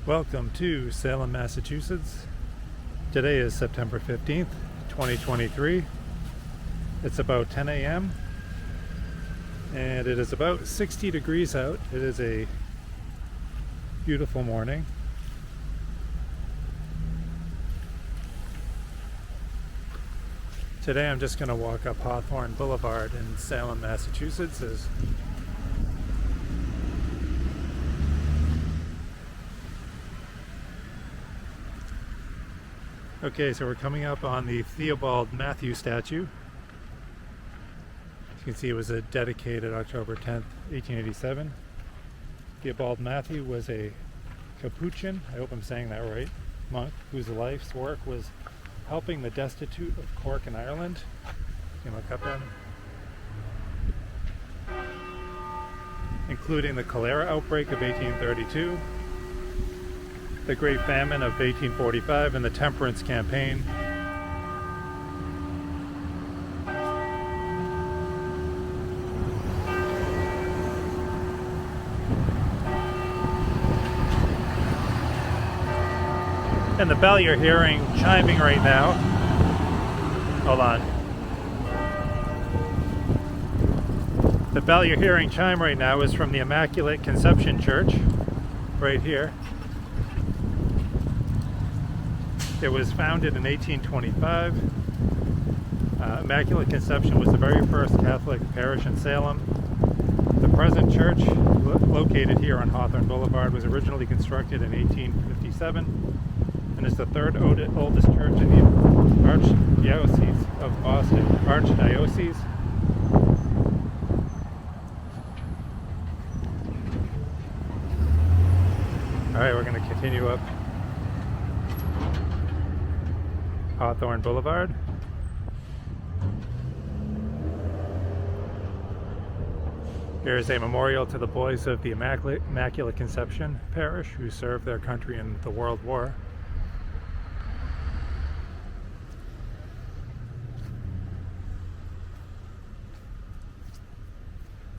Welcome to Salem, Massachusetts. Today is September 15th, 2023. It's about 10 a.m. and it is about 60 degrees out. It is a beautiful morning. Today I'm just going to walk up Hawthorne Boulevard in Salem, Massachusetts. Okay, so we're coming up on the Theobald Matthew statue. As you can see, it was dedicated October 10th, 1887. Theobald Matthew was a Capuchin, I hope I'm saying that right, monk whose life's work was helping the destitute of Cork in Ireland. You can look up at him. Including the cholera outbreak of 1832, the Great Famine of 1845, and the Temperance Campaign. And the bell you're hearing chiming right now, hold on. The bell you're hearing chime right now is from the Immaculate Conception Church, right here. It was founded in 1825. Immaculate Conception was the very first Catholic parish in Salem. The present church, located here on Hawthorne Boulevard, was originally constructed in 1857 and is the third oldest church in the Archdiocese of Boston. Archdiocese. All right, we're going to continue up Hawthorne Boulevard. Here is a memorial to the boys of the Immaculate Conception Parish who served their country in the World War.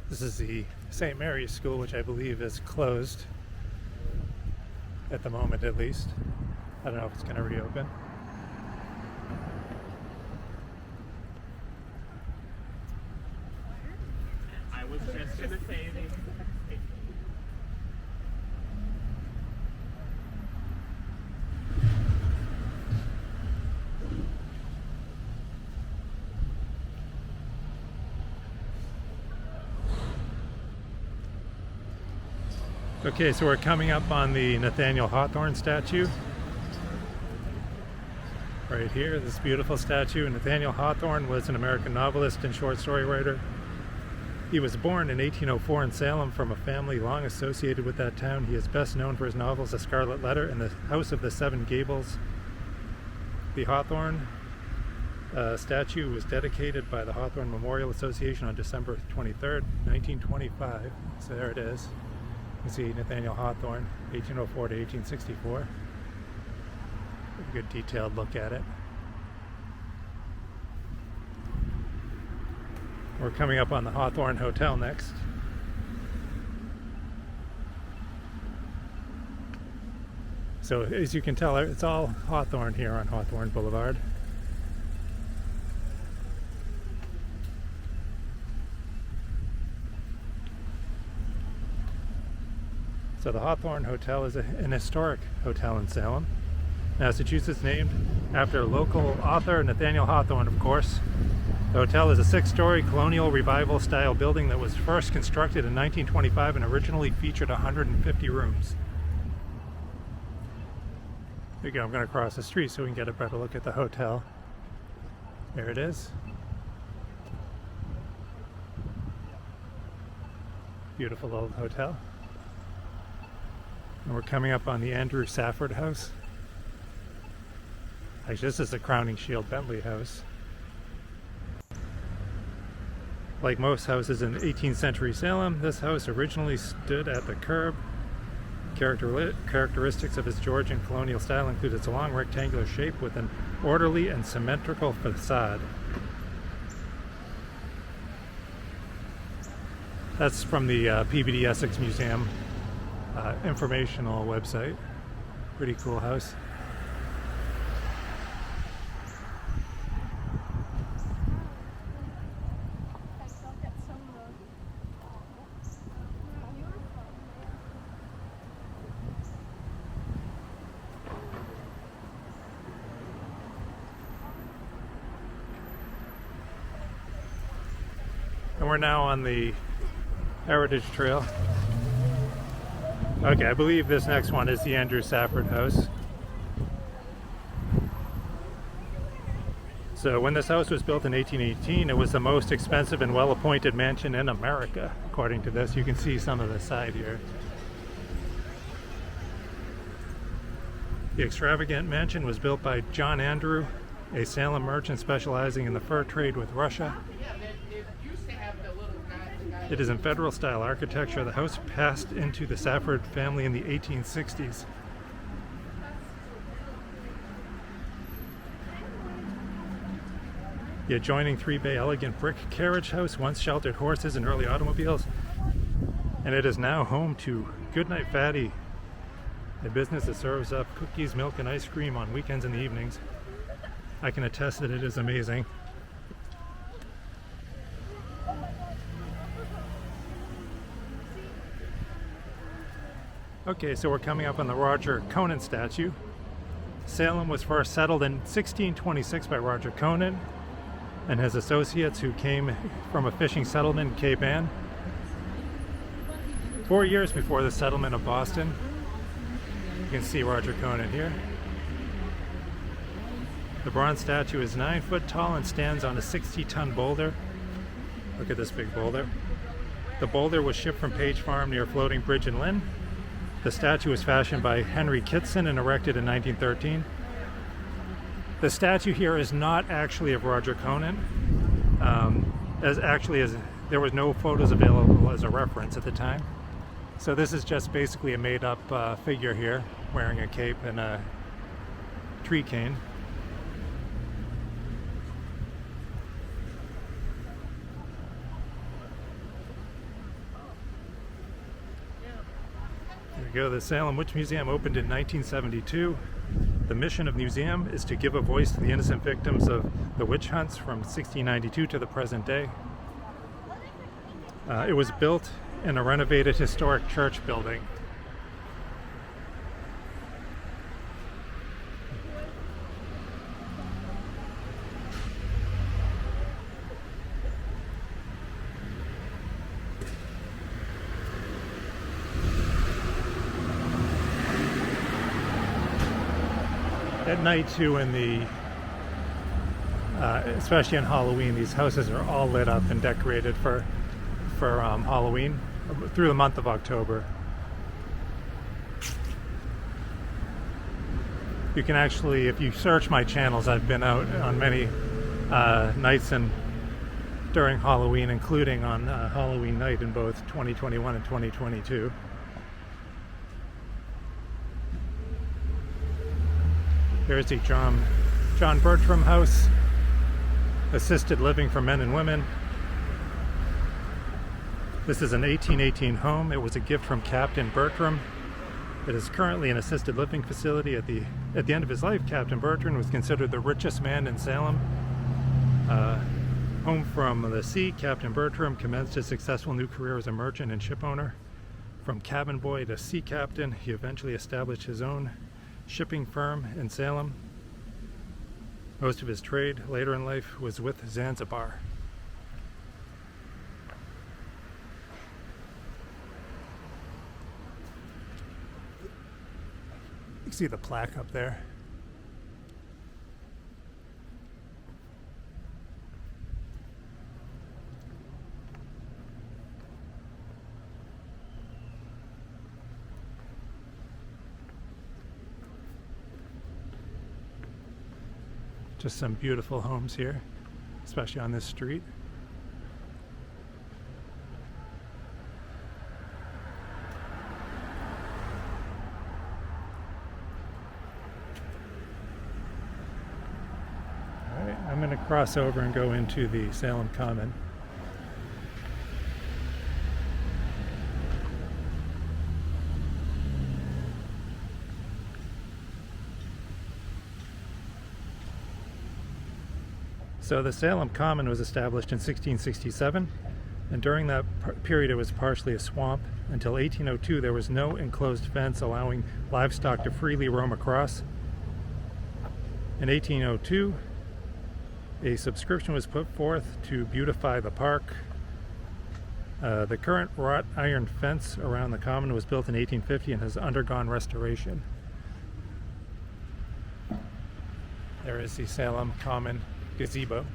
This is the St. Mary's School, which I believe is closed at the moment, at least. I don't know if it's going to reopen. I was just going to say the Okay, so we're coming up on the Nathaniel Hawthorne statue. Right here, this beautiful statue. Nathaniel Hawthorne was an American novelist and short story writer. He was born in 1804 in Salem from a family long associated with that town. He is best known for his novels The Scarlet Letter and The House of the Seven Gables. The Hawthorne statue was dedicated by the Hawthorne Memorial Association on December 23rd, 1925. So there it is. You can see Nathaniel Hawthorne, 1804 to 1864. A good detailed look at it. We're coming up on the Hawthorne Hotel next. So as you can tell, it's all Hawthorne here on Hawthorne Boulevard. So the Hawthorne Hotel is an historic hotel in Salem, Massachusetts, named after local author Nathaniel Hawthorne, of course. The hotel is a 6-story colonial revival style building that was first constructed in 1925 and originally featured 150 rooms. There you go, I'm going to cross the street so we can get a better look at the hotel. There it is. Beautiful old hotel. And we're coming up on the Andrew Safford House. Actually, this is the Crowning Shield Bentley House. Like most houses in 18th century Salem, this house originally stood at the curb. Characteristics of its Georgian colonial style include its long rectangular shape with an orderly and symmetrical facade. That's from the Blvd Essex Museum informational website. Pretty cool house. And we're now on the Heritage Trail. Okay, I believe this next one is the Andrew Safford House. So when this house was built in 1818, it was the most expensive and well-appointed mansion in America, according to this. You can see some of the side here. The extravagant mansion was built by John Andrew, a Salem merchant specializing in the fur trade with Russia. It is in Federal-style architecture. The house passed into the Safford family in the 1860s. The adjoining three-bay elegant brick carriage house once sheltered horses and early automobiles, and it is now home to Goodnight Fatty, a business that serves up cookies, milk, and ice cream on weekends and the evenings. I can attest that it is amazing. Okay, so we're coming up on the Roger Conan statue. Salem was first settled in 1626 by Roger Conan and his associates who came from a fishing settlement in Cape Ann. 4 years before the settlement of Boston. You can see Roger Conan here. The bronze statue is 9 foot tall and stands on a 60-ton boulder. Look at this big boulder. The boulder was shipped from Page Farm near Floating Bridge in Lynn. The statue was fashioned by Henry Kitson and erected in 1913. The statue here is not actually of Roger Conan, as there was no photos available as a reference at the time. So this is just basically a made-up figure here, wearing a cape and a tree cane. There we go. The Salem Witch Museum opened in 1972. The mission of the museum is to give a voice to the innocent victims of the witch hunts from 1692 to the present day. It was built in a renovated historic church building. At night too, especially on Halloween, these houses are all lit up and decorated for Halloween through the month of October. You can actually, if you search my channels, I've been out on many nights and during Halloween, including on Halloween night in both 2021 and 2022. Here's the John Bertram house, assisted living for men and women. This is an 1818 home. It was a gift from Captain Bertram. It is currently an assisted living facility. At the end of his life, Captain Bertram was considered the richest man in Salem. Home from the sea, Captain Bertram commenced his successful new career as a merchant and ship owner. From cabin boy to sea captain, he eventually established his own shipping firm in Salem. Most of his trade later in life was with Zanzibar. You can see the plaque up there. Just some beautiful homes here, especially on this street. All right, I'm going to cross over and go into the Salem Common. So the Salem Common was established in 1667, and during that period it was partially a swamp. Until 1802 there was no enclosed fence allowing livestock to freely roam across. In 1802 a subscription was put forth to beautify the park. The current wrought iron fence around the common was built in 1850 and has undergone restoration. There is the Salem Common gazebo.